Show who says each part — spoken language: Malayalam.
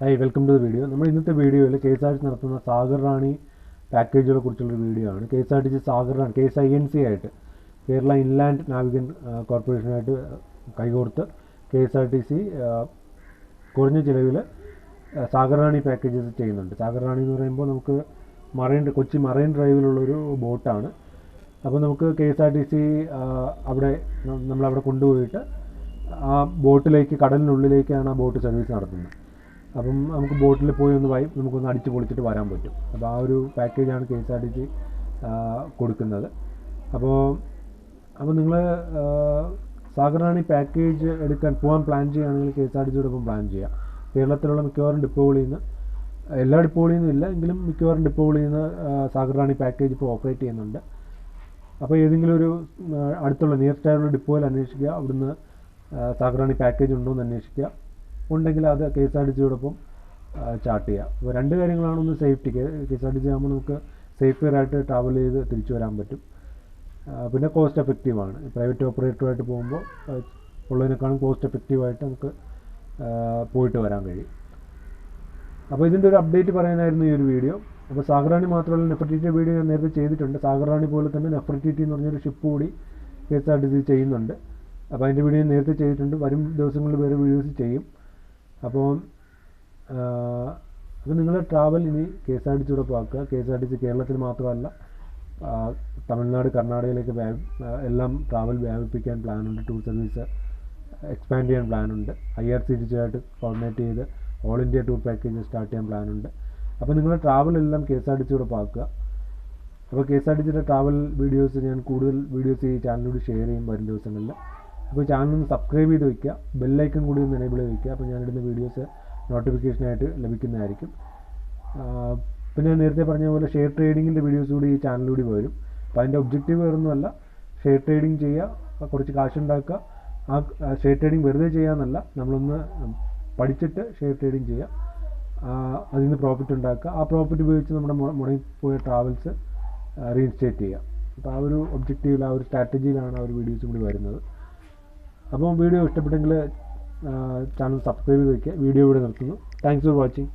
Speaker 1: Hi, welcome to the video. We will see video Ksrtc Sagararani package video. Ksrtc Sagararani Ksinc Kerala Inland Navigation Corporation Ksrtc Sagararani packages Sagararani is Kochi Marine Drive boat. Ksrtc boat boat service. അപ്പം നമുക്ക് ബോട്ടിൽ പോയി നമുക്കൊന്ന് അടിച്ച് പൊളിച്ചിട്ട് വരാൻ പറ്റും. അപ്പോൾ ആ ഒരു പാക്കേജാണ് Ksrtc കൊടുക്കുന്നത്. അപ്പോൾ നിങ്ങൾ സാഗറാണി പാക്കേജ് എടുക്കാൻ പോകാൻ പ്ലാൻ ചെയ്യുകയാണെങ്കിൽ Ksrtcയോടൊപ്പം പ്ലാൻ ചെയ്യുക. കേരളത്തിലുള്ള മിക്കവാറും ഡിപ്പോകളിൽ നിന്ന് എല്ലാ ഡിപ്പോകളിൽ നിന്നും ഇല്ല എങ്കിലും മിക്കവാറും ഡിപ്പോകളിൽ നിന്ന് സാഗറാണി പാക്കേജ് ഇപ്പോൾ ഓപ്പറേറ്റ് ചെയ്യുന്നുണ്ട്. അപ്പോൾ ഏതെങ്കിലും ഒരു അടുത്തുള്ള നിയറസ്റ്റ് ആയിട്ടുള്ള ഡിപ്പോയിൽ അന്വേഷിക്കുക, അവിടുന്ന് സാഗറാണി പാക്കേജ് ഉണ്ടോ എന്ന് അന്വേഷിക്കുക. ഉണ്ടെങ്കിൽ അത് Ksrtcയോടൊപ്പം ചാർട്ട് ചെയ്യുക. അപ്പോൾ രണ്ട് കാര്യങ്ങളാണ്. ഒന്ന് സേഫ്റ്റി, Ksrtc ആകുമ്പോൾ നമുക്ക് സേഫ്റ്റിയർ ആയിട്ട് ട്രാവൽ ചെയ്ത് തിരിച്ചു വരാൻ പറ്റും. പിന്നെ കോസ്റ്റ് എഫക്റ്റീവാണ്. പ്രൈവറ്റ് ഓപ്പറേറ്ററുമായിട്ട് പോകുമ്പോൾ ഉള്ളതിനേക്കാളും കോസ്റ്റ് എഫക്റ്റീവായിട്ട് നമുക്ക് പോയിട്ട് വരാൻ കഴിയും. അപ്പോൾ ഇതിൻ്റെ ഒരു അപ്ഡേറ്റ് പറയാനായിരുന്നു ഈ ഒരു വീഡിയോ. അപ്പോൾ സാഗറാണി മാത്രമല്ല, നെഫർട്ടിറ്റി വീഡിയോ ഞാൻ നേരത്തെ ചെയ്തിട്ടുണ്ട്. സാഗറാണി പോലെ തന്നെ നെഫർട്ടിറ്റി എന്ന് പറഞ്ഞൊരു ഷിപ്പ് കൂടി Ksrtc ചെയ്യുന്നുണ്ട്. അപ്പോൾ അതിൻ്റെ വീഡിയോ നേരത്തെ ചെയ്തിട്ടുണ്ട്. വരും ദിവസങ്ങളിൽ വേറെ വീഡിയോസ് ചെയ്യും. അപ്പോൾ നിങ്ങൾ ട്രാവൽ ഇനി Ksrtcയോടൊപ്പം ആക്കുക. Ksrtc കേരളത്തിൽ മാത്രമല്ല, തമിഴ്നാട്, കർണാടകയിലേക്ക് എല്ലാം ട്രാവൽ വ്യാപിപ്പിക്കാൻ പ്ലാനുണ്ട്. ടൂർ സർവീസ് എക്സ്പാൻഡ് ചെയ്യാൻ പ്ലാനുണ്ട്. IRCTC ആയിട്ട് കോർഡിനേറ്റ് ചെയ്ത് all India tour package start ചെയ്യാൻ പ്ലാനുണ്ട്. അപ്പോൾ നിങ്ങളുടെ ട്രാവൽ എല്ലാം Ksrtcയോടൊപ്പം ആക്കുക. അപ്പോൾ Ksrtcയുടെ ട്രാവൽ വീഡിയോസ് ഞാൻ കൂടുതൽ വീഡിയോസ് ഈ ചാനലിലൂടെ ഷെയർ ചെയ്യും വരും ദിവസങ്ങളിൽ. അപ്പോൾ ചാനൽ ഒന്ന് സബ്സ്ക്രൈബ് ചെയ്ത് വയ്ക്കുക, ബെല്ലൈക്കൺ കൂടി ഒന്ന് എനേബിൾ ചെയ്ത് വയ്ക്കുക. അപ്പോൾ ഞാനിടുന്ന വീഡിയോസ് നോട്ടിഫിക്കേഷനായിട്ട് ലഭിക്കുന്നതായിരിക്കും. പിന്നെ ഞാൻ നേരത്തെ പറഞ്ഞ പോലെ ഷെയർ ട്രേഡിങ്ങിൻ്റെ വീഡിയോസ് കൂടി ഈ ചാനലിലൂടെ വരും. അപ്പോൾ അതിൻ്റെ ഒബ്ജക്റ്റീവ് വേറൊന്നുമല്ല, ഷെയർ ട്രേഡിങ് ചെയ്യുക, കുറച്ച് കാശുണ്ടാക്കുക. ആ ഷെയർ ട്രേഡിങ് വെറുതെ ചെയ്യാമെന്നല്ല, നമ്മളൊന്ന് പഠിച്ചിട്ട് ഷെയർ ട്രേഡിങ് ചെയ്യുക, അതിൽ നിന്ന് പ്രോഫിറ്റ് ഉണ്ടാക്കുക. ആ പ്രോഫിറ്റ് ഉപയോഗിച്ച് നമ്മുടെ മുടങ്ങിപ്പോയ ട്രാവൽസ് റീഇൻസ്റ്റേറ്റ് ചെയ്യുക. അപ്പോൾ ആ ഒരു ഒബ്ജക്റ്റീവിൽ, ആ ഒരു സ്ട്രാറ്റജിയിലാണ് ആ ഒരു വീഡിയോസും കൂടി വരുന്നത്. അപ്പോൾ വീഡിയോ ഇഷ്ടപ്പെട്ടെങ്കിൽ ചാനൽ സബ്സ്ക്രൈബ് ചെയ്ത് വയ്ക്കുക. വീഡിയോ ഇവിടെ നിർത്തുന്നു. Thanks for watching.